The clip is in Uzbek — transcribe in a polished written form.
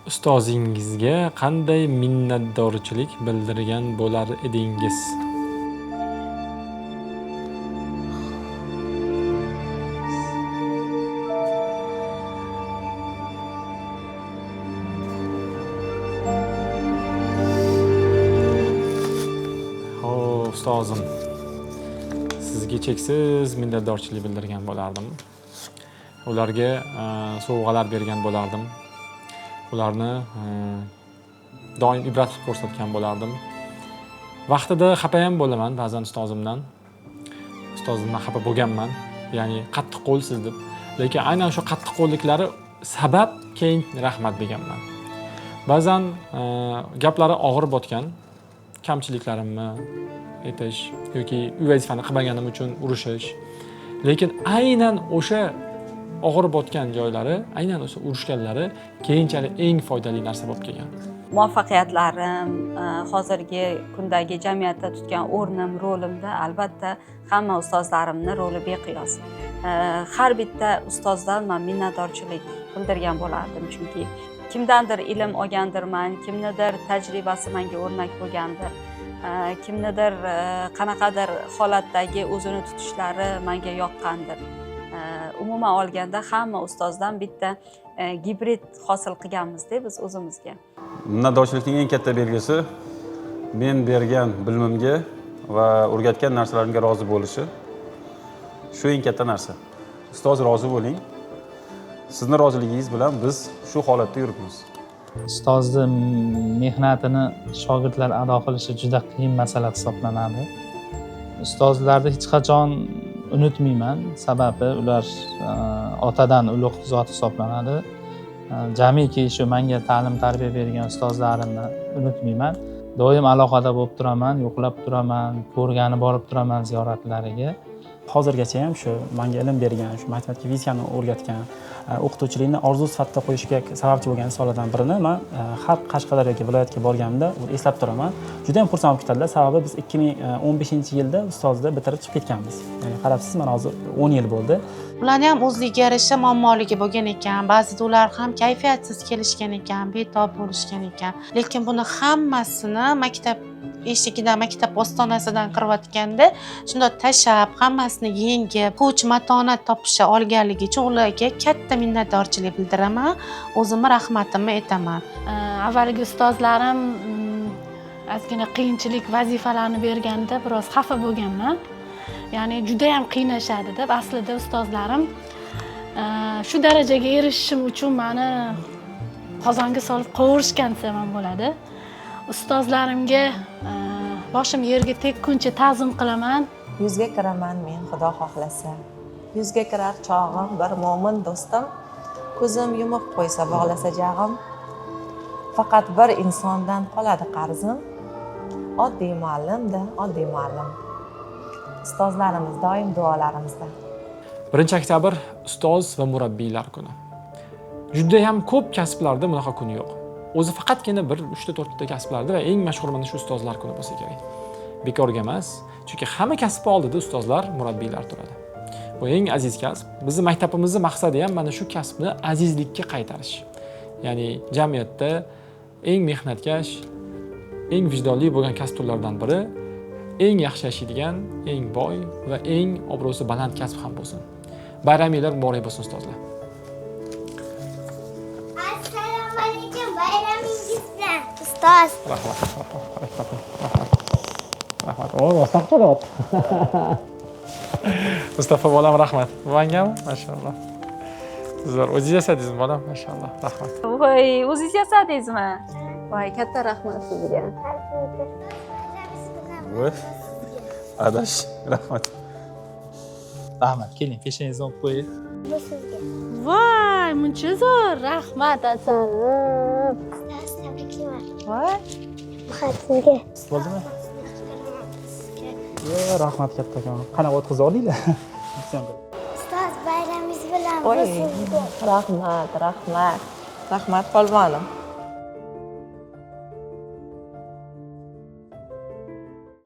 Ustozingizga qanday minnatdorchilik bildirgan bo'lar edingiz? Ustozim, sizga cheksiz minnatdorchilik bildirgan bo'lardim. Ularga sovg'alar bergan bo'lardim. Ularni doim ibrat qilib ko'rsatgan bo'lardim. Vaqtida xafa ham bo'laman ba'zan ustozimdan. Ustozimdan xafa bo'lganman, ya'ni qattiq qo'lsiz deb. Lekin aynan shu qattiq qo'lliklari sabab keyin rahmat deganman. Ba'zan gaplari og'ir botgan, kamchiliklarimni aytish yoki uy vazifani qilmaganim uchun urishish. Lekin aynan o'sha og'ir botgan joylari, aynan o'sha urishganlari keyinchalik eng foydali narsa bo'lib kelgan. Muvaffaqiyatlarim, hozirgi kundagi jamiyatda tutgan o'rnim, rolimda albatta hamma ustozlarimning roli beqiyos. Har bitta ustozdan men minnatdorchilik bildirgan bo'lardim, chunki kimdandir ilm olgandirman, kimnidir tajribasi menga o'rnak bo'lgandir. Kimnidir qanaqadir holatdagi o'zini tutishlari menga yoqqandir. Umuman olganda hamma ustozdan bitta gibrid hosil qilganmiz-da biz o'zimizga. Minnatdorchilikning eng katta belgisi men bergan bilimimga va o'rgatgan narsalarimga rozi bo'lishi. Shu eng katta narsa. Ustoz rozi bo'ling. Sizning roziligingiz bilan biz shu holatda yuribmiz. Ustozni mehnatini shogirdlar ado qilishi juda qiyin masala hisoblanadi. Ustozlarni hech qachon unutmayman, sababi ular otadan ulug' zot hisoblanadi. Jamiki shu menga ta'lim tarbiya bergan ustozlarimni unutmayman. Doim aloqada bo'lib turaman, yo'qlab turaman, ko'rgani borib turaman ziyoratlariga. Hozirgacha ham shu menga ilm bergan, shu matematika, fizikani o'rgatgan o'qituvchilikni orzu sifatida qo'yishga sababchi bo'lgan insonlardan birini men har Qashqadaryoga viloyatga borganimda eslab turaman. Juda ham xursand bo'lib ketadilar, sababi biz 2015-yilda ustozni bitirib chiqib ketganmiz. Ya'ni qarabsiz, mana hozir 10 yil bo'ldi. Ularni ham o'zligiga yarasha muammoligi bo'lgan ekan, ba'zida ular ham kayfiyatsiz kelishgan ekan, betob bo'lishgan ekan. Lekin buni hammasini maktab eshigidan, maktab ostonasidan kirayotganda shunday tashab, hammasini yengib, kuch matonat topisha olganligi uchun ularga katta minnatdorchilik bildiraman, o'zimni rahmatimni aytaman. Avvalgi ustozlarim ozgina qiyinchilik vazifalarni berganda biroz xafa bo'lganman. Ya'ni juda ham qiynashadi deb. Aslida ustozlarim shu darajaga erishishim uchun meni qozonga solib qovurishgan desam bo'ladi. Ustozlarimga boshim yerga tekkuncha ta'zim qilaman. 100 ga kiraman men, Xudo xohlasa. 100 ga kirar chog'im bir mo'min do'stim, ko'zim yumib qo'ysa bog'lasa jag'im. Faqat bir insondan qoladi qarzim. Oddiy muallimda, oddiy muallim. Ustozlarimiz doim duolarimizda. 1-oktyabr ustoz va murabbiylar kuni. Juda ham ko'p kasblarda bunaqa kun yo'q. O'zi faqatgina 3-4 ta kasblarda va eng mashhur mana shu ustozlar kuni bo'lsa kerak. Bekorga emas, chunki hamma kasbning oldida ustozlar, murabbiylar turadi. Bu eng aziz kasb. Bizning maktabimizning maqsadi ham mana shu kasbni azizlikka qaytarish. Ya'ni jamiyatda eng mehnatkash, eng vijdonli bo'lgan kasb turlaridan biri, eng yaxshi yashaydigan, eng boy va eng obro'si baland kasb ham bo'lsin. Bayraminglar muborak bo'lsin ustozlar. Assalomu alaykum, bayramingiz bilan ustoz. Rahmat. O, mustaqilot. Mustafa bolam rahmat. Buvangami? Mashallah. Sizlar o'zingiz yasadingizmi bolam? Mashallah. Rahmat. Voy, o'zingiz yasadingizmi? Voy, katta rahmat sizga. Voy. Adash, rahmat. Rahmat, keling, peshingizni o'pib qo'ying. Voy, muncha zo'r. Rahmat asalim. Tabriklayman. Voy, Xatimga. Bo'ldimi? Rahmat kattakon. Qanaqa o'tkazib oldinglar? Ustoz bayramingiz bilan. Rahmat, rahmat. Rahmat polvonim.